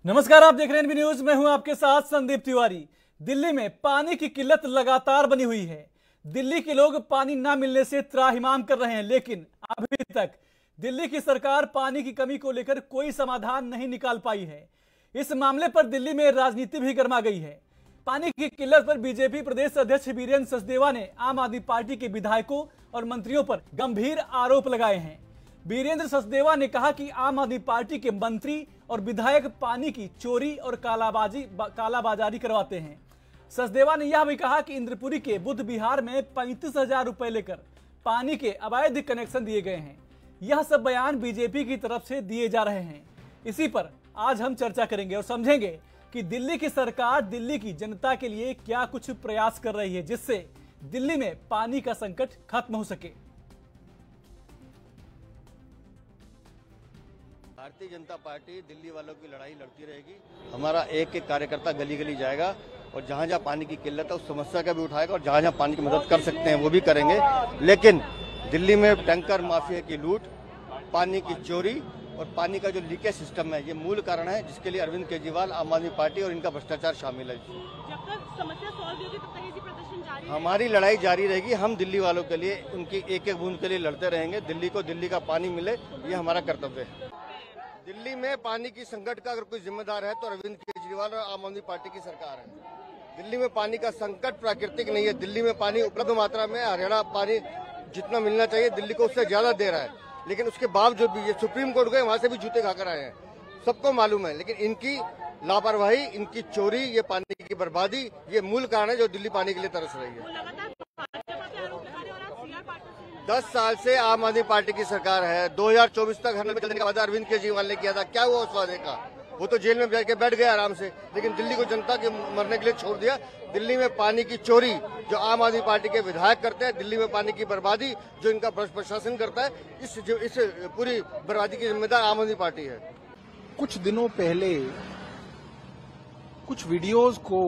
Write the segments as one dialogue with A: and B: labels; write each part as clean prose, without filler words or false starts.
A: नमस्कार, आप देख रहे हैं एनबी न्यूज। मैं हूं आपके साथ संदीप तिवारी। दिल्ली में पानी की किल्लत लगातार बनी हुई है। दिल्ली के लोग पानी न मिलने से त्राहिमाम कर रहे हैं, लेकिन अभी तक दिल्ली की सरकार पानी की कमी को लेकर कोई समाधान नहीं निकाल पाई है। इस मामले पर दिल्ली में राजनीति भी गर्मा गई है। पानी की किल्लत पर बीजेपी प्रदेश अध्यक्ष वीरेंद्र सचदेवा ने आम आदमी पार्टी के विधायकों और मंत्रियों पर गंभीर आरोप लगाए हैं। वीरेंद्र सचदेवा ने कहा कि आम आदमी पार्टी के मंत्री और विधायक पानी की चोरी और कालाबाजारी करवाते हैं। सचदेवा ने यह भी कहा कि इंद्रपुरी के बुद्ध विहार में 35,000 रुपए लेकर पानी के अवैध कनेक्शन दिए गए हैं। यह सब बयान बीजेपी की तरफ से दिए जा रहे हैं। इसी पर आज हम चर्चा करेंगे और समझेंगे कि दिल्ली की सरकार दिल्ली की जनता के लिए क्या कुछ प्रयास कर रही है, जिससे दिल्ली में पानी का संकट खत्म हो सके।
B: भारतीय जनता पार्टी दिल्ली वालों की लड़ाई लड़ती रहेगी। हमारा एक एक कार्यकर्ता गली गली जाएगा और जहां जहां पानी की किल्लत है उस समस्या का भी उठाएगा और जहां जहां पानी की मदद कर सकते हैं वो भी करेंगे। लेकिन दिल्ली में टैंकर माफिया की लूट, पानी की चोरी और पानी का जो लीकेज सिस्टम है, ये मूल कारण है जिसके लिए अरविंद केजरीवाल, आम आदमी पार्टी और इनका भ्रष्टाचार शामिल है।
C: जब तक समस्या सॉल्व होगी तब तक प्रदर्शन जारी है।
B: हमारी लड़ाई जारी रहेगी। हम दिल्ली वालों के लिए, उनकी एक एक बूंद के लिए लड़ते रहेंगे। दिल्ली को दिल्ली का पानी मिले, ये हमारा कर्तव्य है। दिल्ली में पानी की संकट का अगर कोई जिम्मेदार है तो अरविंद केजरीवाल और आम आदमी पार्टी की सरकार है। दिल्ली में पानी का संकट प्राकृतिक नहीं है। दिल्ली में पानी उपलब्ध मात्रा में, हरियाणा पानी जितना मिलना चाहिए दिल्ली को उससे ज्यादा दे रहा है, लेकिन उसके बावजूद भी ये सुप्रीम कोर्ट गए, वहां से भी जूते खाकर आए हैं, सबको मालूम है। लेकिन इनकी लापरवाही, इनकी चोरी, ये पानी की बर्बादी, ये मूल कारण है जो दिल्ली पानी के लिए तरस रही है। 10 साल से आम आदमी पार्टी की सरकार है। 2024 तक हर चलने का वादा अरविंद केजरीवाल ने किया था। क्या हुआ उस वादे का? वो तो जेल में जाके बैठ गया आराम से, लेकिन दिल्ली को जनता के मरने के लिए छोड़ दिया। दिल्ली में पानी की चोरी जो आम आदमी पार्टी के विधायक करते हैं, दिल्ली में पानी की बर्बादी जो इनका प्रशासन करता है, इस पूरी बर्बादी की जिम्मेदार आम आदमी पार्टी है।
D: कुछ दिनों पहले कुछ वीडियोस को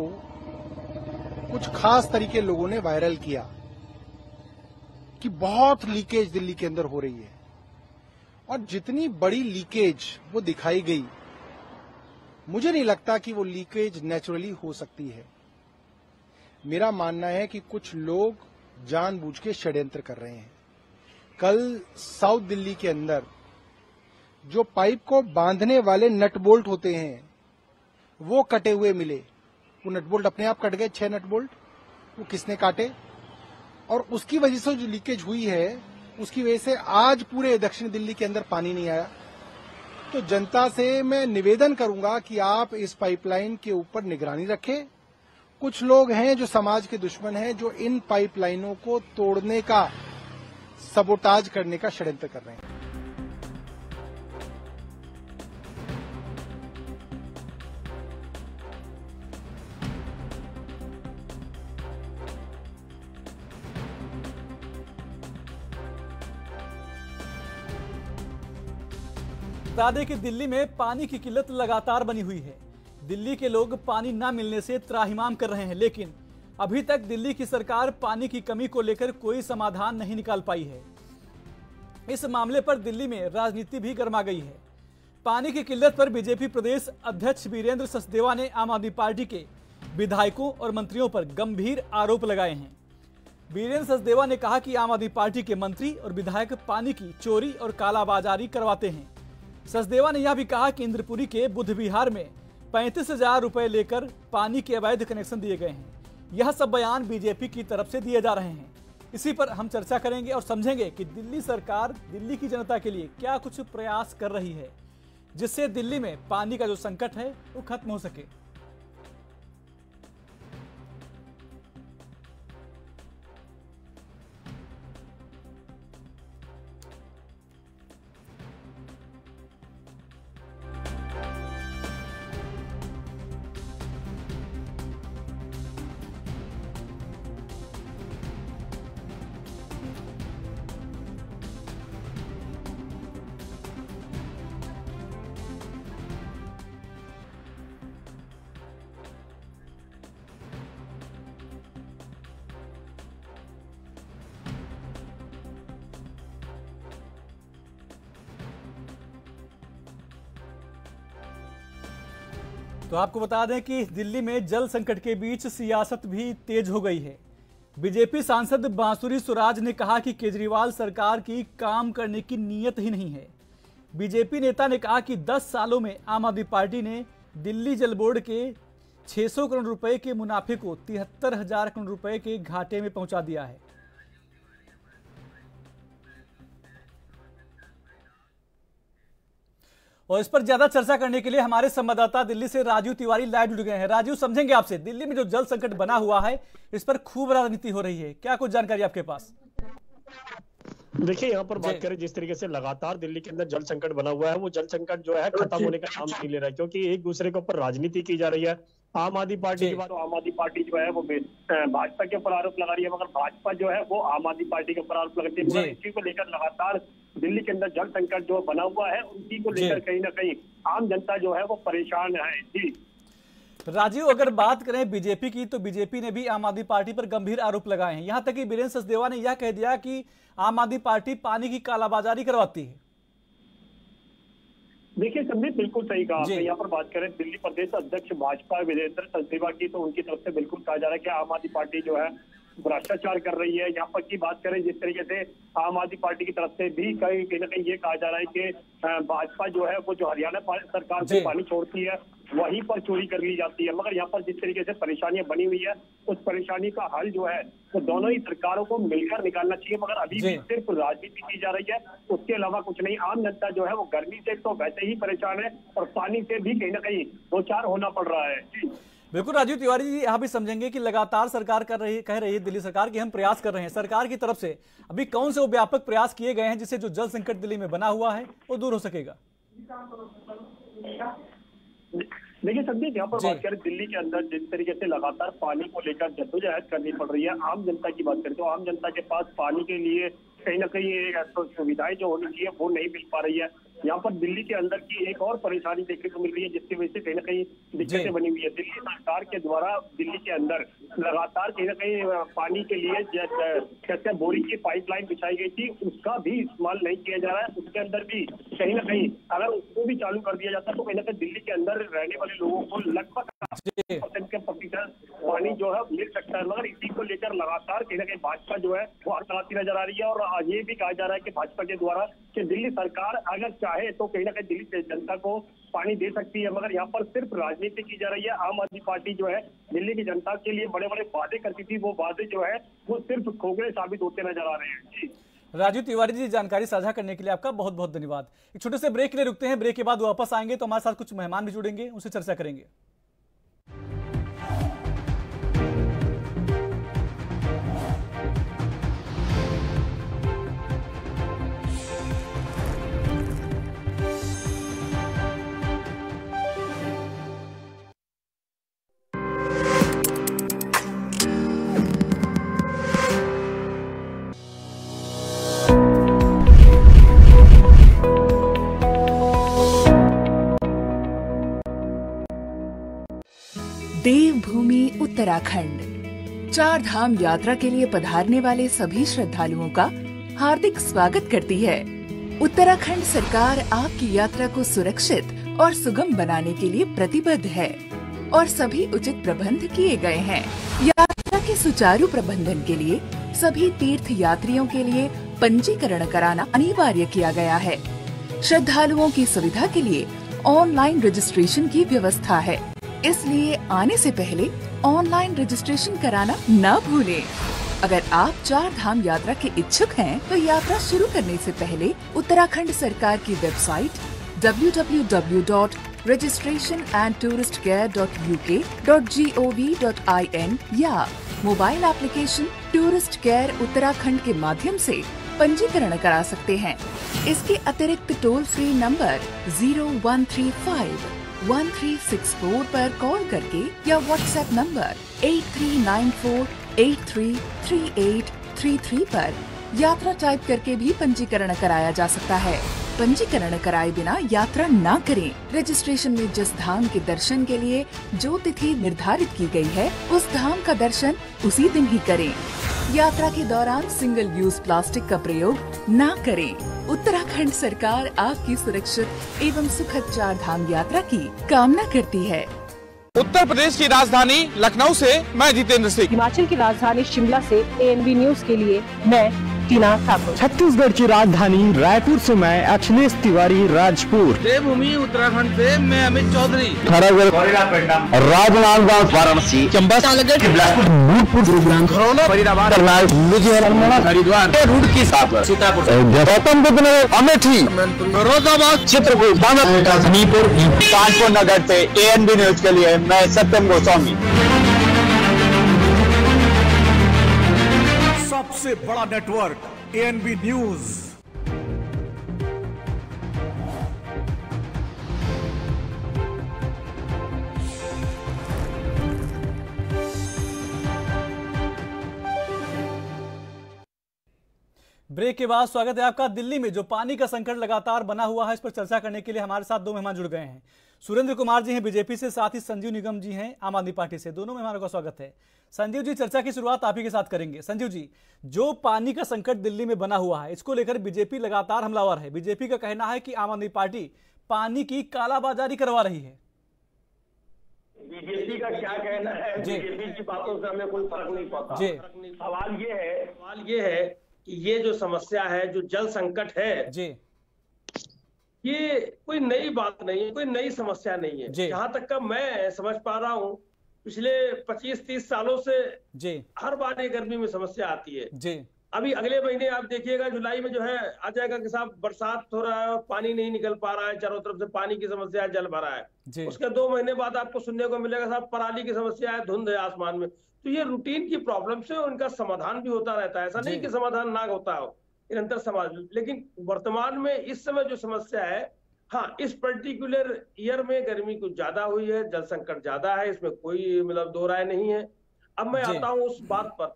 D: कुछ खास तरीके लोगों ने वायरल किया कि बहुत लीकेज दिल्ली के अंदर हो रही है, और जितनी बड़ी लीकेज वो दिखाई गई, मुझे नहीं लगता कि वो लीकेज नेचुरली हो सकती है। मेरा मानना है कि कुछ लोग जानबूझ के षड्यंत्र कर रहे हैं। कल साउथ दिल्ली के अंदर जो पाइप को बांधने वाले नट बोल्ट होते हैं वो कटे हुए मिले। वो नट बोल्ट अपने आप कट गए, 6 नट बोल्ट। वो किसने काटे? और उसकी वजह से जो लीकेज हुई है, उसकी वजह से आज पूरे दक्षिण दिल्ली के अंदर पानी नहीं आया। तो जनता से मैं निवेदन करूंगा कि आप इस पाइपलाइन के ऊपर निगरानी रखें। कुछ लोग हैं जो समाज के दुश्मन हैं, जो इन पाइपलाइनों को तोड़ने का, सबोटाज करने का षड्यंत्र कर रहे हैं।
A: बता दें कि दिल्ली में पानी की किल्लत लगातार बनी हुई है। दिल्ली के लोग पानी न मिलने से त्राहिमाम कर रहे हैं, लेकिन अभी तक दिल्ली की सरकार पानी की कमी को लेकर कोई समाधान नहीं निकाल पाई है। इस मामले पर दिल्ली में राजनीति भी गर्मा गई है। पानी की किल्लत पर बीजेपी प्रदेश अध्यक्ष वीरेंद्र सचदेवा ने आम आदमी पार्टी के विधायकों और मंत्रियों पर गंभीर आरोप लगाए हैं। वीरेंद्र सचदेवा ने कहा कि आम आदमी पार्टी के मंत्री और विधायक पानी की चोरी और कालाबाजारी करवाते हैं। सचदेवा ने यह भी कहा कि इंद्रपुरी के बुद्ध विहार में 35,000 रुपए लेकर पानी के अवैध कनेक्शन दिए गए हैं। यह सब बयान बीजेपी की तरफ से दिए जा रहे हैं। इसी पर हम चर्चा करेंगे और समझेंगे कि दिल्ली सरकार दिल्ली की जनता के लिए क्या कुछ प्रयास कर रही है, जिससे दिल्ली में पानी का जो संकट है वो खत्म हो सके। तो आपको बता दें कि दिल्ली में जल संकट के बीच सियासत भी तेज हो गई है। बीजेपी सांसद बांसुरी सुराज ने कहा कि केजरीवाल सरकार की काम करने की नीयत ही नहीं है। बीजेपी नेता ने कहा कि 10 सालों में आम आदमी पार्टी ने दिल्ली जल बोर्ड के 600 करोड़ रुपए के मुनाफे को 73,000 करोड़ रुपए के घाटे में पहुंचा दिया है। और इस पर ज्यादा चर्चा करने के लिए हमारे संवाददाता दिल्ली से राजीव तिवारी लाइव जुड़ गए हैं। राजीव, समझेंगे आपसे, दिल्ली में जो जल संकट बना हुआ है इस पर खूब राजनीति हो रही है, क्या कुछ जानकारी आपके पास?
E: देखिए, यहाँ पर बात करें जिस तरीके से लगातार दिल्ली के अंदर जल संकट बना हुआ है, वो जल संकट जो है खत्म होने का नाम नहीं ले रहा है, क्योंकि एक दूसरे के ऊपर राजनीति की जा रही है। आम आदमी पार्टी के बाद आम आदमी पार्टी जो है वो भाजपा के ऊपर आरोप लगा रही है, मगर भाजपा जो है वो आम आदमी पार्टी के ऊपर आरोप लगाती है। इसी को लेकर लगातार दिल्ली के अंदर जल संकट जो बना हुआ है उसी को लेकर कहीं ना कहीं आम जनता जो है वो परेशान है। जी
A: राजीव, अगर बात करें बीजेपी की, तो बीजेपी ने भी आम आदमी पार्टी पर गंभीर आरोप लगाए हैं। यहां तक कि वीरेंद्र सचदेवा ने यह कह दिया कि आम आदमी पार्टी पानी की कालाबाजारी करवाती है।
E: देखिए संदीप, बिल्कुल सही कहा आपने। यहाँ पर बात करें दिल्ली प्रदेश अध्यक्ष भाजपा वीरेंद्र सचदेवा की, तो उनकी तरफ से बिल्कुल कहा जा रहा है कि आम आदमी पार्टी जो है भ्रष्टाचार कर रही है। यहाँ पर की बात करें जिस तरीके से आम आदमी पार्टी की तरफ से भी कहीं ना कहीं ये कहा जा रहा है कि भाजपा जो है वो जो हरियाणा सरकार से पानी छोड़ती है वहीं पर चोरी कर ली जाती है। मगर यहाँ पर जिस तरीके से परेशानियां बनी हुई है उस परेशानी का हल जो है वो दोनों ही सरकारों को मिलकर निकालना चाहिए, मगर अभी भी सिर्फ राजनीति की जा रही है, उसके अलावा कुछ नहीं। आम जनता जो है वो गर्मी से तो वैसे ही परेशान है और पानी से भी कहीं ना कहीं दो चार होना पड़ रहा है। जी
A: बिल्कुल राजीव तिवारी जी, यहाँ भी समझेंगे कि लगातार सरकार कह रही है दिल्ली सरकार की हम प्रयास कर रहे हैं। सरकार की तरफ से अभी कौन से वो व्यापक प्रयास किए गए हैं जिससे जो जल संकट दिल्ली में बना हुआ है वो दूर हो सकेगा?
E: देखिए संदीप, यहाँ पर बात करें दिल्ली के अंदर जिस तरीके से लगातार पानी को लेकर जद्दोजहद करनी पड़ रही है, आम जनता की बात करें तो आम जनता के पास पानी के लिए कहीं ना कहीं सुविधाएं जो होनी चाहिए वो नहीं मिल पा रही है। यहाँ पर दिल्ली के अंदर की एक और परेशानी देखने को मिल रही है जिसकी वजह से कहीं ना कहीं दिक्कतें बनी हुई है। दिल्ली सरकार के द्वारा दिल्ली के अंदर लगातार कहीं ना कहीं पानी के लिए कहते हैं बोरिंग की पाइपलाइन बिछाई गई थी, उसका भी इस्तेमाल नहीं किया जा रहा है। उसके अंदर भी कहीं ना कहीं अगर उसको भी चालू कर दिया जाता तो कहीं ना कहीं दिल्ली के अंदर रहने वाले लोगों को लगभग प्रतिशत पानी जो है मिल सकता है। मगर इसी को लेकर लगातार कहीं ना कहीं भाजपा जो है वो आग लगाती नजर आ रही है और ये भी कहा जा रहा है कि भाजपा के द्वारा कि दिल्ली सरकार अगर चाहे तो कहीं ना कहीं दिल्ली जनता को पानी दे सकती है, मगर यहाँ पर सिर्फ राजनीति की जा रही है। आम आदमी पार्टी जो है दिल्ली की जनता के लिए बड़े बड़े वादे करती थी, वो वादे जो है वो सिर्फ खोखले साबित होते नजर आ रहे हैं। जी
A: राजीव तिवारी जी, जानकारी साझा करने के लिए आपका बहुत बहुत धन्यवाद। एक छोटे से ब्रेक के लिए रुकते हैं, ब्रेक के बाद वापस आएंगे तो हमारे साथ कुछ मेहमान भी जुड़ेंगे, उनसे चर्चा करेंगे।
F: देवभूमि उत्तराखंड चार धाम यात्रा के लिए पधारने वाले सभी श्रद्धालुओं का हार्दिक स्वागत करती है। उत्तराखंड सरकार आपकी यात्रा को सुरक्षित और सुगम बनाने के लिए प्रतिबद्ध है और सभी उचित प्रबंध किए गए हैं। यात्रा के सुचारू प्रबंधन के लिए सभी तीर्थ यात्रियों के लिए पंजीकरण कराना अनिवार्य किया गया है। श्रद्धालुओं की सुविधा के लिए ऑनलाइन रजिस्ट्रेशन की व्यवस्था है, इसलिए आने से पहले ऑनलाइन रजिस्ट्रेशन कराना न भूलें। अगर आप चार धाम यात्रा के इच्छुक हैं, तो यात्रा शुरू करने से पहले उत्तराखंड सरकार की वेबसाइट www.registration&touristcare.uk.gov.in या mobile application tourist care Uttarakhand के माध्यम से पंजीकरण करा सकते हैं। इसके अतिरिक्त टोल फ्री नंबर 0135-1364 पर कॉल करके या व्हाट्सएप नंबर 8394833833 पर यात्रा टाइप करके भी पंजीकरण कराया जा सकता है। पंजीकरण कराए बिना यात्रा न करें। रजिस्ट्रेशन में जिस धाम के दर्शन के लिए जो तिथि निर्धारित की गई है, उस धाम का दर्शन उसी दिन ही करें। यात्रा के दौरान सिंगल यूज प्लास्टिक का प्रयोग न करें। उत्तराखंड सरकार आपकी सुरक्षित एवं सुखद चार धाम यात्रा की कामना करती है।
G: उत्तर प्रदेश की राजधानी लखनऊ से मैं जितेंद्र सिंह।
C: हिमाचल की राजधानी शिमला से ANB न्यूज के लिए मैं टीना ठाकुर।
H: छत्तीसगढ़ की राजधानी रायपुर से मैं अखिलेश तिवारी राजपुर।
I: देवभूमि उत्तराखंड से मैं अमित चौधरी।
H: राजनांदगांव वाराणसी चंबा नूरपुर गुरुग्राम खरौना फरीदाबाद लुधियाना हरिद्वार रुड़की सीतापुर गौतम बुद्ध नगर अमेठी फिरोजाबाद चित्रकूट हनीपुर कानपुर नगर से ANB न्यूज के लिए मैं सत्यम गोस्वामी।
J: सबसे बड़ा नेटवर्क ANB न्यूज।
A: ब्रेक के बाद स्वागत है आपका। दिल्ली में जो पानी का संकट लगातार बना हुआ है, इस पर चर्चा करने के लिए हमारे साथ दो मेहमान जुड़ गए हैं। सुरेंद्र कुमार जी हैं बीजेपी से, साथ ही संजीव निगम जी हैं आम आदमी पार्टी से। दोनों मेहमानों का स्वागत है। संजीव जी, चर्चा की शुरुआत आप ही के साथ करेंगे। संजीव जी, जो पानी का संकट दिल्ली में बना हुआ है, इसको लेकर बीजेपी लगातार हमलावर है। बीजेपी का कहना है कि आम आदमी पार्टी पानी की कालाबाजारी करवा रही है।
E: बीजेपी का क्या कहना है? बीजेपी की बातों से हमें कोई फर्क नहीं पड़ता। सवाल ये है कि ये जो समस्या है, जो जल संकट है जी, ये कोई नई बात नहीं है, कोई नई समस्या नहीं है। जहां तक का मैं समझ पा रहा हूँ, पिछले 25-30 सालों से जी हर बार ये गर्मी में समस्या आती है जी। अभी अगले महीने आप देखिएगा, जुलाई में जो है आ जाएगा कि साहब बरसात हो रहा है, पानी नहीं निकल पा रहा है, चारों तरफ से पानी की समस्या है, जल भरा है। उसके 2 महीने बाद आपको सुनने को मिलेगा साहब पराली की समस्या है, धुंध है आसमान में। तो ये रूटीन की प्रॉब्लम से उनका समाधान भी होता रहता है, ऐसा नहीं कि समाधान ना होता हो, निरंतर समाधान। लेकिन वर्तमान में इस समय जो समस्या है, हाँ, इस पर्टिकुलर ईयर में गर्मी कुछ ज्यादा हुई है, जल संकट ज्यादा है, इसमें कोई मतलब दो राय नहीं है। अब मैं आता हूँ उस बात पर,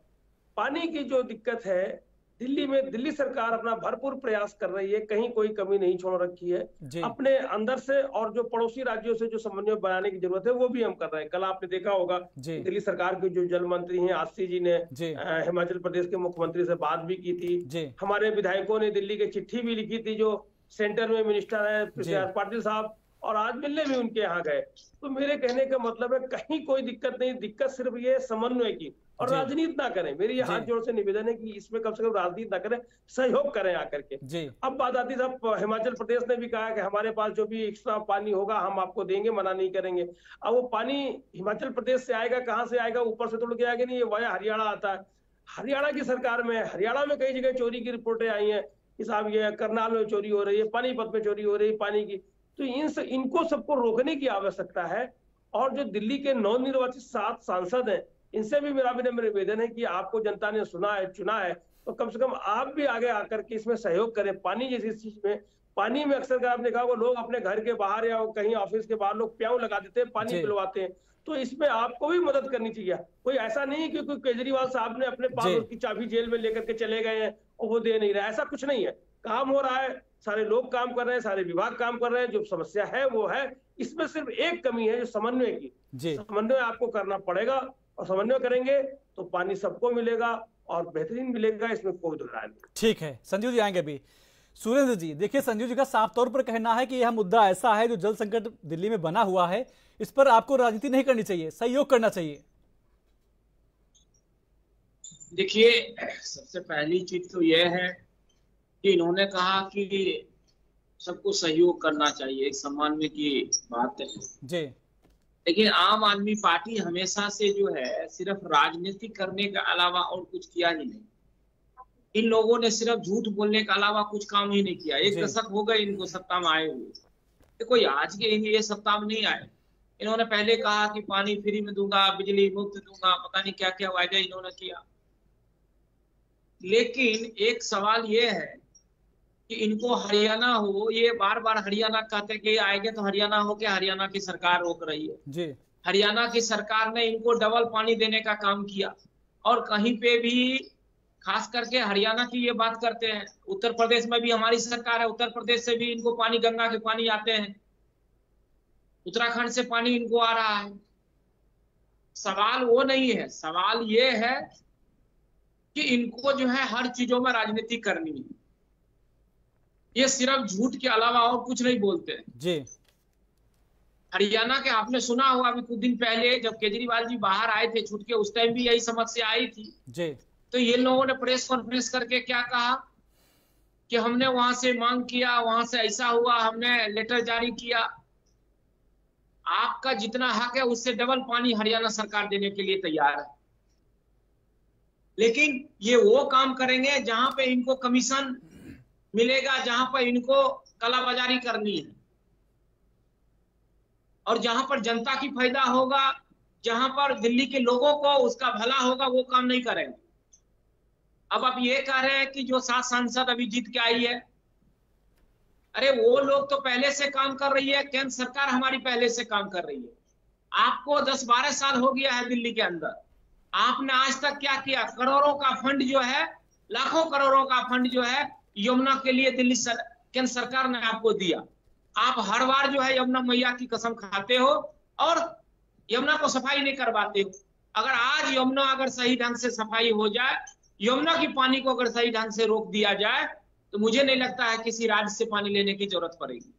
E: पानी की जो दिक्कत है दिल्ली में, दिल्ली सरकार अपना भरपूर प्रयास कर रही है, कहीं कोई कमी नहीं छोड़ रखी है अपने अंदर से, और जो पड़ोसी राज्यों से जो समन्वय बनाने की जरूरत है वो भी हम कर रहे हैं। कल आपने देखा होगा दिल्ली सरकार के जो जल मंत्री हैं आशी जी ने हिमाचल प्रदेश के मुख्यमंत्री से बात भी की थी। हमारे विधायकों ने दिल्ली की चिट्ठी भी लिखी थी, जो सेंटर में मिनिस्टर है पाटिल साहब, और आज मिलने भी उनके यहाँ गए। तो मेरे कहने का मतलब है कहीं कोई दिक्कत नहीं, दिक्कत सिर्फ ये समन्वय की, और राजनीति ना करें। मेरी ये हाथ जोड़ से निवेदन है कि इसमें कम से कम राजनीति ना करें, सहयोग करें आकर के। अब बात आती साहब, हिमाचल प्रदेश ने भी कहा कि हमारे पास जो भी एक्स्ट्रा पानी होगा हम आपको देंगे, मना नहीं करेंगे। अब वो पानी हिमाचल प्रदेश से आएगा, कहाँ से आएगा? ऊपर से तोड़ के आएगा नहीं, ये वाया हरियाणा आता है। हरियाणा की सरकार में, हरियाणा में कई जगह चोरी की रिपोर्टें आई है कि साहब ये करनाल में चोरी हो रही है, पानीपत में चोरी हो रही है पानी की। तो इनको सबको रोकने की आवश्यकता है। और जो दिल्ली के नवनिर्वाचित 7 सांसद हैं, इनसे भी मेरा विनम्र निवेदन है कि आपको जनता ने सुना है, चुना है, तो कम से कम आप भी आगे आकर के इसमें सहयोग करें। पानी जैसी चीज में, पानी में अक्सर आपने देखा होगा लोग अपने घर के बाहर या कहीं ऑफिस के बाहर लोग प्याऊ लगा देते हैं, पानी पिलवाते हैं। तो इसमें आपको भी मदद करनी चाहिए। कोई ऐसा नहीं है कि कोई केजरीवाल साहब ने अपने पास उसकी चाबी जेल में लेकर के चले गए हैं और वो दे नहीं रहा, ऐसा कुछ नहीं है। काम हो रहा है, सारे लोग काम कर रहे हैं, सारे विभाग काम कर रहे हैं। जो समस्या है वो है, इसमें सिर्फ एक कमी है जो समन्वय की। समन्वय आपको करना पड़ेगा, और समन्वय करेंगे तो पानी सबको मिलेगा और बेहतरीन मिलेगा, इसमें कोई दो राय नहीं।
A: ठीक है, संजीव जी आएंगे भी। सुरेंद्र जी, देखिए संजीव जी का साफ तौर पर कहना है कि यह मुद्दा ऐसा है जो जल संकट दिल्ली में बना हुआ है, इस पर आपको राजनीति नहीं करनी चाहिए, सहयोग करना चाहिए।
K: देखिए, सबसे पहली चीज तो यह है कि इन्होंने कहा कि सबको सहयोग करना चाहिए, एक सम्मानने की बात है जी। लेकिन आम आदमी पार्टी हमेशा से जो है सिर्फ राजनीति करने के अलावा और कुछ किया ही नहीं। इन लोगों ने सिर्फ झूठ बोलने के अलावा कुछ काम ही नहीं किया। 1 दशक हो गए इनको सत्ता में आए हुए। देखो, आज के ये सत्ता में नहीं आए। इन्होंने पहले कहा कि पानी फ्री में दूंगा, बिजली मुफ्त दूंगा, पता नहीं क्या क्या वायदे इन्होंने किया। लेकिन एक सवाल ये है कि इनको हरियाणा हो, ये बार बार हरियाणा कहते कि आएंगे तो हरियाणा हो के हरियाणा की सरकार रोक रही है जी। हरियाणा की सरकार ने इनको डबल पानी देने का काम किया, और कहीं पे भी खास करके हरियाणा की ये बात करते हैं। उत्तर प्रदेश में भी हमारी सरकार है, उत्तर प्रदेश से भी इनको पानी, गंगा के पानी आते हैं, उत्तराखंड से पानी इनको आ रहा है। सवाल वो नहीं है, सवाल ये है कि इनको जो है हर चीजों में राजनीति करनी है। ये सिर्फ झूठ के अलावा और कुछ नहीं बोलते जी। हरियाणा के आपने सुना होगा अभी कुछ दिन पहले जब केजरीवाल जी बाहर आए थे छूट के, उस टाइम भी यही समस्या आई थी
A: जी।
K: तो ये लोगों ने प्रेस कॉन्फ्रेंस करके क्या कहा कि हमने वहां से मांग किया, वहां से ऐसा हुआ, हमने लेटर जारी किया। आपका जितना हक है उससे डबल पानी हरियाणा सरकार देने के लिए तैयार है, लेकिन ये वो काम करेंगे जहां पे इनको कमीशन मिलेगा, जहां पर इनको कालाबाजारी करनी है और जहां पर जनता की फायदा होगा, जहां पर दिल्ली के लोगों को उसका भला होगा, वो काम नहीं करेंगे। अब आप ये कह रहे हैं कि जो 7 सांसद अभी जीत के आई है, अरे वो लोग तो पहले से काम कर रही है, केंद्र सरकार हमारी पहले से काम कर रही है। आपको 10-12 साल हो गया है दिल्ली के अंदर, आपने आज तक क्या किया? करोड़ों का फंड जो है, लाखों करोड़ों का फंड जो है यमुना के लिए दिल्ली केंद्र सरकार ने आपको दिया। आप हर बार जो है यमुना मैया की कसम खाते हो और यमुना को सफाई नहीं करवाते हो। अगर आज यमुना अगर सही ढंग से सफाई हो जाए, यमुना की पानी को अगर सही ढंग से रोक दिया जाए, तो मुझे नहीं लगता है किसी राज्य से पानी लेने की जरूरत पड़ेगी।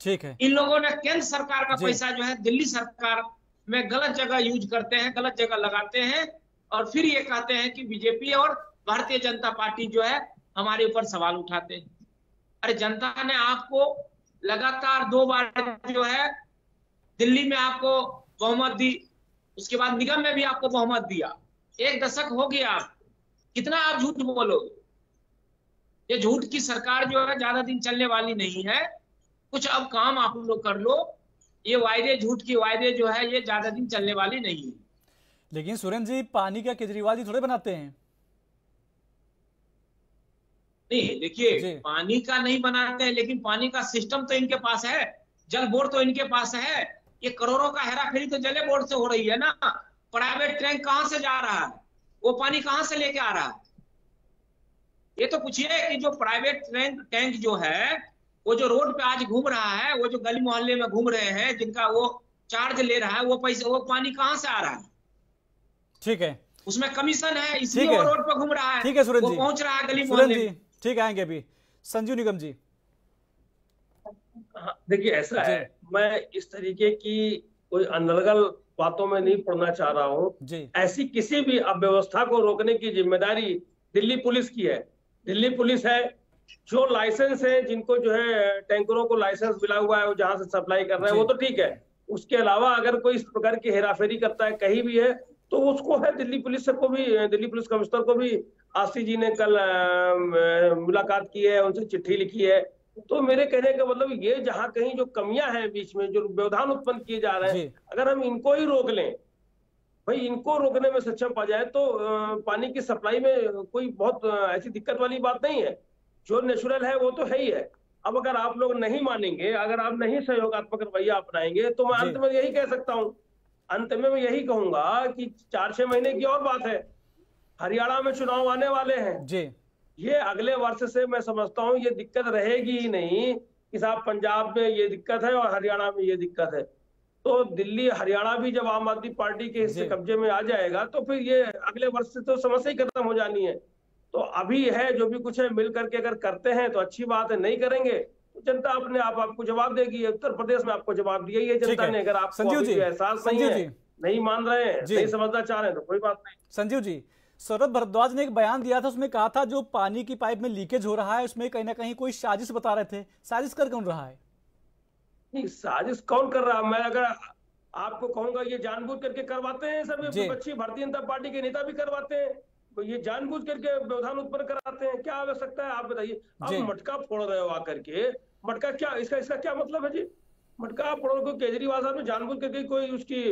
A: ठीक है।
K: इन लोगों ने केंद्र सरकार का पैसा जो है दिल्ली सरकार में गलत जगह यूज करते हैं, गलत जगह लगाते हैं और फिर ये कहते हैं कि बीजेपी और भारतीय जनता पार्टी जो है हमारे ऊपर सवाल उठाते हैं। अरे जनता ने आपको लगातार 2 बार जो है दिल्ली में आपको बहुमत दी, उसके बाद निगम में भी आपको बहुमत दिया। 1 दशक हो गया, कितना आप झूठ बोलोगे? ये झूठ की सरकार जो है ज्यादा दिन चलने वाली नहीं है। कुछ अब काम आप लोग कर लो, ये वायदे, झूठ की वायदे जो है ये ज्यादा दिन चलने वाली नहीं है।
A: लेकिन सुरेंद्र जी, पानी का केजरीवाल जी थोड़े बनाते हैं।
K: नहीं, देखिए पानी का नहीं बनाते हैं, लेकिन पानी का सिस्टम तो इनके पास है, जल बोर्ड तो इनके पास है। ये करोड़ों का हेराफेरी तो जल बोर्ड से हो रही है ना। प्राइवेट टैंक कहां से जा रहा है, वो पानी कहां से लेके आ रहा है? ये तो पूछिए कि जो प्राइवेट टैंक जो है, वो जो रोड पे आज घूम रहा है, वो जो गली मोहल्ले में घूम रहे हैं, जिनका वो चार्ज ले रहा है, वो पैसे, वो पानी कहां से आ रहा है?
A: ठीक है,
K: उसमें कमीशन है, इसलिए वो रोड पे घूम रहा है।
A: ठीक है सुरेंद्र जी,
K: वो पहुंच रहा है गली मोहल्ले में।
A: ठीक आएंगे अभी। संजीव निगम जी।
L: देखिए ऐसा है, मैं इस तरीके की कोई अनर्गल बातों में नहीं पड़ना चाह रहा हूँ। ऐसी किसी भी अव्यवस्था को रोकने की जिम्मेदारी दिल्ली पुलिस की है। दिल्ली पुलिस है जो लाइसेंस है, जिनको जो है टैंकरों को लाइसेंस मिला हुआ है, वो जहां से सप्लाई कर रहे हैं वो तो ठीक है। उसके अलावा अगर कोई इस प्रकार की हेराफेरी करता है कहीं भी है, तो उसको है दिल्ली पुलिस को भी, दिल्ली पुलिस कमिश्नर को भी आशी जी ने कल मुलाकात की है, उनसे चिट्ठी लिखी है। तो मेरे कहने का मतलब ये जहां कहीं जो कमियां हैं बीच में, जो व्यवधान उत्पन्न किए जा रहे हैं, अगर हम इनको ही रोक लें, भाई इनको रोकने में सक्षम पा जाए, तो पानी की सप्लाई में कोई बहुत ऐसी दिक्कत वाली बात नहीं है। जो नेचुरल है वो तो है ही है। अब अगर आप लोग नहीं मानेंगे, अगर आप नहीं सहयोगात्मक रवैया अपनाएंगे, तो मैं अंत में यही कह सकता हूँ, अंत में मैं यही कहूंगा कि 4-6 महीने की और बात है, हरियाणा में चुनाव आने वाले हैं
A: जी।
L: ये अगले वर्ष से मैं समझता हूँ ये दिक्कत रहेगी ही नहीं कि साहब पंजाब में ये दिक्कत है और हरियाणा में ये दिक्कत है। तो दिल्ली हरियाणा भी जब आम आदमी पार्टी के हिस्से कब्जे में आ जाएगा, तो फिर ये अगले वर्ष से तो समस्या ही खत्म हो जानी है। तो अभी है जो भी कुछ है, मिल करके अगर करते हैं तो अच्छी बात है, नहीं करेंगे तो जनता अपने आप आपको जवाब देगी। उत्तर प्रदेश में आपको जवाब दिया ही है जनता ने। अगर आपको एहसास नहीं है, नहीं मान रहे हैं, नहीं समझना चाह रहे हैं, तो कोई बात नहीं।
A: संजीव जी, सौरभ भारद्वाज ने एक बयान दिया था, उसमें कहा था जो पानी की पाइप में लीकेज हो रहा है उसमें कहीं ना कहीं कोई साजिश बता रहे थे। साजिश कर कौन रहा है?
L: नहीं, साजिश कौन कर रहा है? मैं अगर आपको कहूंगा ये जानबूझ करके करवाते हैं, सब विपक्षी भारतीय जनता पार्टी के नेता भी करवाते हैं, तो ये जानबूझ करके व्यवधान उत्पन्न कराते हैं। क्या आवश्यकता है आप बताइए? आप मटका फोड़ रहे हो आकर के, मटका क्या इसका क्या मतलब है जी? मटका फोड़ को केजरीवाल साहब ने जानबूझ करके कोई उसकी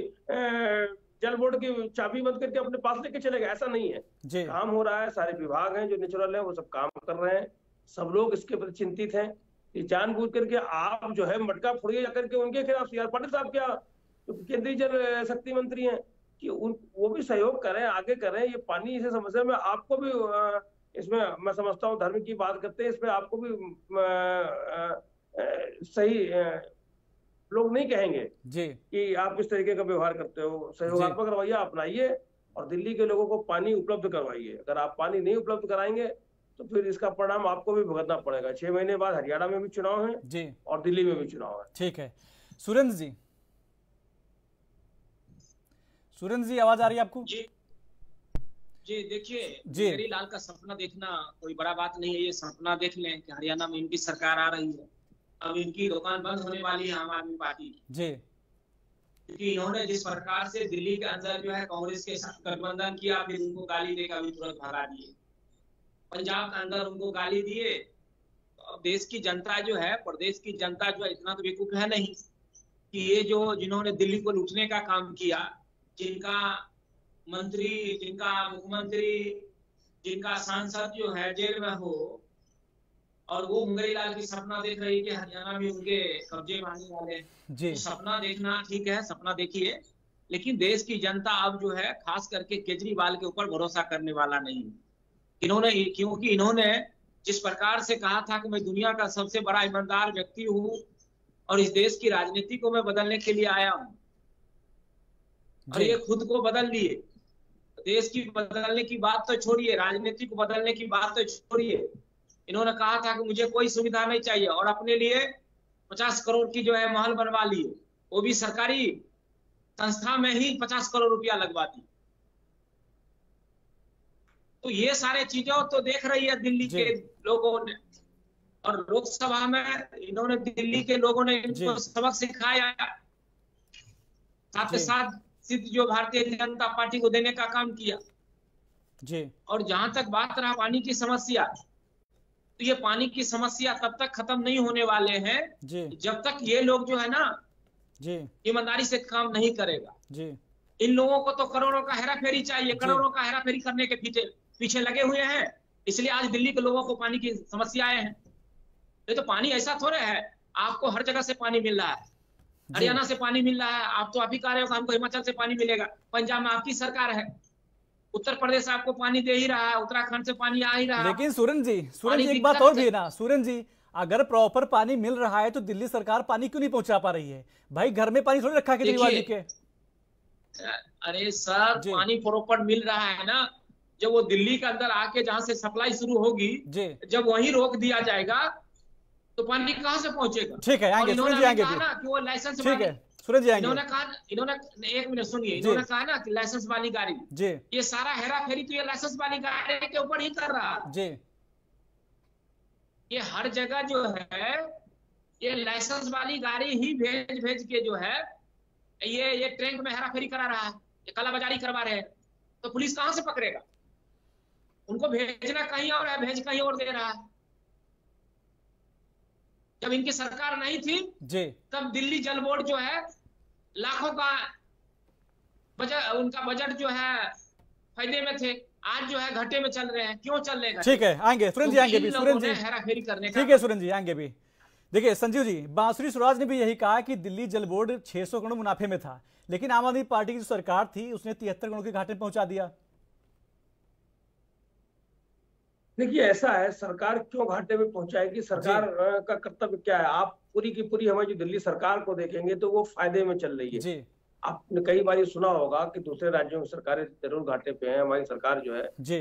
L: जल बोर्ड की चाबी बंद करके अपने पास लेके चले गए, ऐसा नहीं है। काम हो रहा है, सारे विभाग हैं जो नेचुरल है वो सब काम कर रहे हैं, सब लोग इसके प्रति चिंतित हैं। ये जानबूझ करके आप जो है मटका फोड़िए जाकर के उनके खिलाफ। सीआर पाटिल साहब क्या केंद्रीय जल शक्ति मंत्री हैं कि वो भी सहयोग करें, आगे करें। ये पानी इसे समस्या में आपको भी इसमें मैं समझता हूँ धर्म की बात करते हैं, इसमें आपको भी सही लोग नहीं कहेंगे जी कि आप किस तरीके का व्यवहार करते हो। सहयोगात्मक रवैया अपनाइए और दिल्ली के लोगों को पानी उपलब्ध करवाइए। अगर आप पानी नहीं उपलब्ध कराएंगे तो फिर इसका परिणाम आपको भी भुगतना पड़ेगा। 6 महीने बाद हरियाणा में भी चुनाव है जी और दिल्ली में भी चुनाव है।
A: ठीक है, सुरेंद्र जी आवाज आ रही है आपको?
K: जी देखिए, मेरी लाल का सपना देखना कोई बड़ा बात नहीं है। ये सपना देख लें कि हरियाणा में इनकी सरकार आ रही है, अब इनकी दुकान बंद होने वाली है आम आदमी पार्टी
A: जी,
K: क्योंकि इन्होंने जिस प्रकार से दिल्ली के अंदर जो है कांग्रेस के साथ गठबंधन किया, फिर उनको गाली देकर भी तुरंत भगा दिए। पंजाब के अंदर उनको गाली दिए। तो अब देश की जनता जो है, प्रदेश की जनता जो है, इतना तो बेवकूफ है नहीं कि ये जो जिन्होंने दिल्ली को लूटने का काम किया, जिनका मंत्री, जिनका मुख्यमंत्री, जिनका सांसद जो है जेल में हो, और वो मुंगरी लाल की सपना देख रही कि हरियाणा में उनके कब्जे में आने वाले जी। तो सपना देखना ठीक है, सपना देखिए, लेकिन देश की जनता अब जो है खास करके केजरीवाल के ऊपर भरोसा करने वाला नहीं। क्योंकि इन्होंने जिस प्रकार से कहा था कि मैं दुनिया का सबसे बड़ा ईमानदार व्यक्ति हूँ और इस देश की राजनीति को मैं बदलने के लिए आया हूँ, और ये खुद को बदल लिए। देश की बदलने की बात तो छोड़िए, राजनीति को बदलने की बात तो छोड़िए, इन्होंने कहा था कि मुझे कोई सुविधा नहीं चाहिए, और अपने लिए 50 करोड़ की जो है महल बनवा लिए, वो भी सरकारी संस्था में ही 50 करोड़ रुपया लगवा दी। तो ये सारे चीजें तो देख रही है दिल्ली के लोगों ने, और लोकसभा में इन्होंने दिल्ली के लोगों ने इनको सबक सिखाया, साथ ही साथ सिद्ध जो भारतीय जनता पार्टी को देने का काम किया
A: जी। और
K: जहां तक बात रहा पानी की समस्या, तो ये पानी की समस्या तब तक खत्म नहीं होने वाले हैं जब तक ये लोग जो है ना
A: जी
K: ईमानदारी से काम नहीं करेगा जी। इन लोगों को तो करोड़ों का हेराफेरी चाहिए, करोड़ों का हेराफेरी करने के पीछे लगे हुए हैं, इसलिए आज दिल्ली के लोगों को पानी की समस्याएं हैं। ये तो पानी ऐसा थोड़े है आपको हर जगह से पानी मिल रहा है, हरियाणा से पानी मिल रहा है, आप तो आप ही कह रहे हो हमको हिमाचल से पानी मिलेगा, पंजाब में आपकी सरकार है, उत्तर प्रदेश आपको पानी दे ही रहा है, उत्तराखंड से पानी आ ही रहा है।
A: लेकिन सुरेंद्र जी एक बात और भी है ना सुरेंद्र जी, अगर प्रॉपर पानी मिल रहा है तो दिल्ली सरकार पानी क्यों नहीं पहुंचा पा रही है? भाई घर में पानी थोड़ी रखा है केजरीवाल जी के।
K: अरे सर, पानी प्रॉपर मिल रहा है ना, जब वो दिल्ली के अंदर आके जहां से सप्लाई शुरू होगी, जब वहीं रोक दिया जाएगा तो पानी कहां से पहुंचेगा?
A: ठीक है, आएंगे सुरेंद्र जी, आएंगे
K: ना कि वो लाइसेंस,
A: ठीक है सुरेंद्र जी आएंगे।
K: इन्होंने एक मिनट सुनिए, इन्होंने कहा ना कि लाइसेंस वाली गाड़ी
A: जी,
K: ये सारा हेरा फेरी तो ये लाइसेंस वाली गाड़ी के ऊपर ही कर रहा है
A: जी।
K: ये हर जगह जो है ये लाइसेंस वाली गाड़ी ही भेज के जो है ये ट्रेन में हेरा फेरी करा रहा है, ये कालाबाजारी करवा रहे हैं, तो पुलिस कहां से पकड़ेगा? उनको भेजना कहीं और है, भेज कहीं और दे रहा है। जब इनकी सरकार नहीं थी
A: जी, तब
K: दिल्ली जल बोर्ड जो है लाखों का बजट, उनका बजट जो है फायदे में थे, आज जो है घाटे में चल रहे हैं। क्यों चल रहे हैं?
A: ठीक है, आएंगे सुरेंद्र जी, आएंगे भी सुरेंद्र जी,
K: हेराफेरी करने का।
A: ठीक है सुरेंद्र जी, आएंगे भी। देखिए संजीव जी, बांसुरी स्वराज ने भी यही कहा कि दिल्ली जल बोर्ड 600 करोड़ मुनाफे में था, लेकिन आम आदमी पार्टी की जो सरकार थी उसने 73 करोड़ के घाटे में पहुंचा दिया।
L: देखिए ऐसा है, सरकार क्यों घाटे में पहुंचाएगी? सरकार का कर्तव्य क्या है? आप पूरी की पूरी हमारी जो दिल्ली सरकार को देखेंगे तो वो फायदे में चल रही है जी। आपने कई बार सुना होगा कि दूसरे राज्यों की सरकारें जरूर घाटे पे हैं, हमारी सरकार जो है
A: जी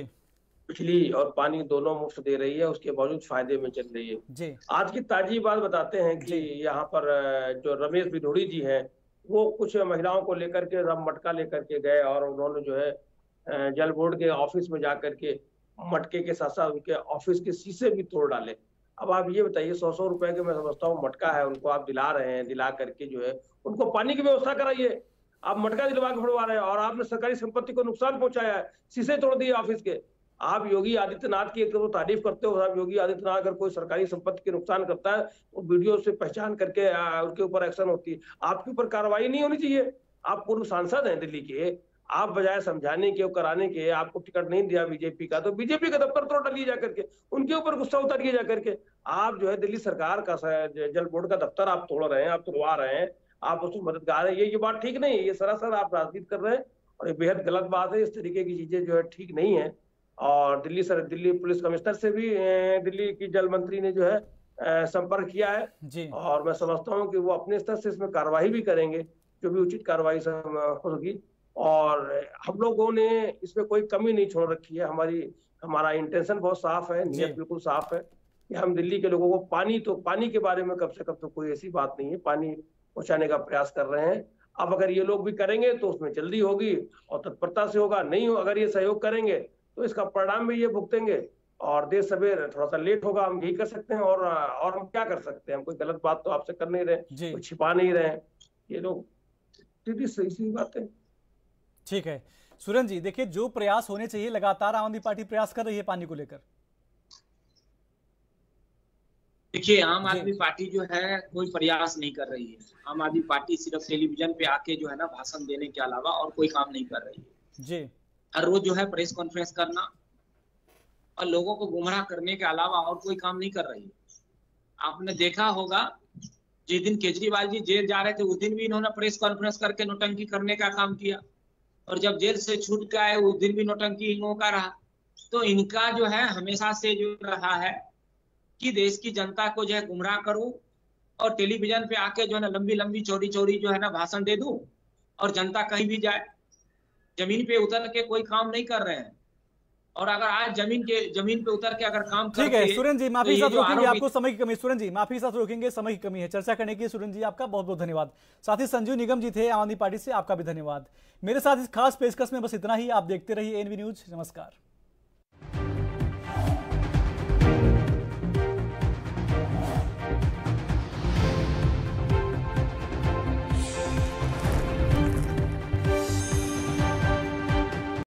L: बिजली और पानी दोनों मुफ्त दे रही है, उसके बावजूद फायदे में चल रही है
A: जी।
L: आज की ताजी बात बताते हैं कि यहाँ पर जो रमेश भिदोड़ी जी हैं वो कुछ महिलाओं को लेकर के रम मटका लेकर के गए और उन्होंने जो है जल बोर्ड के ऑफिस में जाकर के मटके के साथ साथ उनके ऑफिस के शीशे भी तोड़ डाले। अब आप ये बताइए, 100 रुपए के मैं समझता हूँ मटका है, उनको आप दिला रहे हैं, दिला करके जो है उनको पानी की व्यवस्था कराइए, आप मटका दिलवा के फड़वा रहे हैं और आपने सरकारी संपत्ति को नुकसान पहुंचाया है, शीशे तोड़ दिए ऑफिस के। आप योगी आदित्यनाथ की तो तारीफ करते हो, आप योगी आदित्यनाथ अगर कोई सरकारी संपत्ति के नुकसान करता है तो वीडियो से पहचान करके उसके ऊपर एक्शन होती है, आपके ऊपर कार्रवाई नहीं होनी चाहिए? आप पूर्व सांसद हैं दिल्ली के, आप बजाय समझाने के और कराने के, आपको टिकट नहीं दिया बीजेपी का तो बीजेपी का दफ्तर तोड़ डालिए जाकर के, उनके ऊपर गुस्सा उतारिए जाकर के। आप जो है दिल्ली सरकार का जल बोर्ड का दफ्तर आप तोड़ रहे हैं, आप तोड़वा रहे हैं, आप उसको मददगार है, ये बात ठीक नहीं है, ये सरासर आप राजनीति कर रहे हैं और ये बेहद गलत बात है। इस तरीके की चीजें जो है ठीक नहीं है। और दिल्ली पुलिस कमिश्नर से भी दिल्ली की जल मंत्री ने जो है संपर्क किया है
A: जी।
L: और मैं समझता हूँ कि वो अपने स्तर से इसमें कार्रवाई भी करेंगे, जो भी उचित कार्रवाई होगी। और हम लोगों ने इसमें कोई कमी नहीं छोड़ रखी है, हमारा इंटेंशन बहुत साफ है, नियत बिल्कुल साफ है कि हम दिल्ली के लोगों को पानी के बारे में कब से कब तो कोई ऐसी बात नहीं है, पानी पहुंचाने का प्रयास कर रहे हैं। अब अगर ये लोग भी करेंगे तो उसमें जल्दी होगी और तत्परता से होगा, नहीं हो अगर ये सहयोग करेंगे तो इसका परिणाम भी ये भुगतेंगे और देर सवेर थोड़ा सा लेट होगा, हम यही कर सकते हैं। और हम क्या कर सकते हैं, हम कोई गलत बात तो आपसे कर नहीं रहे, कोई छिपा नहीं रहे, ये लोग सीधी सही बात है।
A: ठीक है सुरेंद्र जी, देखिए जो प्रयास होने चाहिए लगातार आम आदमी पार्टी प्रयास कर रही है पानी को लेकर।
K: देखिए आम आदमी पार्टी जो है कोई प्रयास नहीं कर रही है। आम आदमी पार्टी सिर्फ टेलीविजन पे आके जो है ना भाषण देने के अलावा और कोई काम नहीं कर रही है
A: जी।
K: हर रोज जो है प्रेस कॉन्फ्रेंस करना और लोगों को गुमराह करने के अलावा और कोई काम नहीं कर रही है। आपने देखा होगा जिस दिन केजरीवाल जी जेल जा रहे थे उस दिन भी इन्होंने प्रेस कॉन्फ्रेंस करके नोटंकी करने का काम किया और जब जेल से छूट के आए उस दिन भी नोटंकी इन्हों का रहा। तो इनका जो है हमेशा से जो रहा है कि देश की जनता को जो है गुमराह करूं और टेलीविजन पे आके जो है ना लंबी लंबी चौड़ी चौड़ी जो है ना भाषण दे दूं और जनता कहीं भी जाए, जमीन पे उतर के कोई काम नहीं कर रहे हैं। और अगर आज जमीन पे उतर के अगर काम
A: ठीक है सुरेंद्र जी, माफी साथ रोकेंगे आपको, समय की कमी। सुरेंद्र जी माफी साथ रोकेंगे, समय की कमी है चर्चा करने की। सुरेंद्र जी आपका बहुत बहुत धन्यवाद। साथ ही संजीव निगम जी थे आम आदमी पार्टी से, आपका भी धन्यवाद। मेरे साथ इस खास पेशकश में बस इतना ही। आप देखते रहिए एएनबी न्यूज। नमस्कार।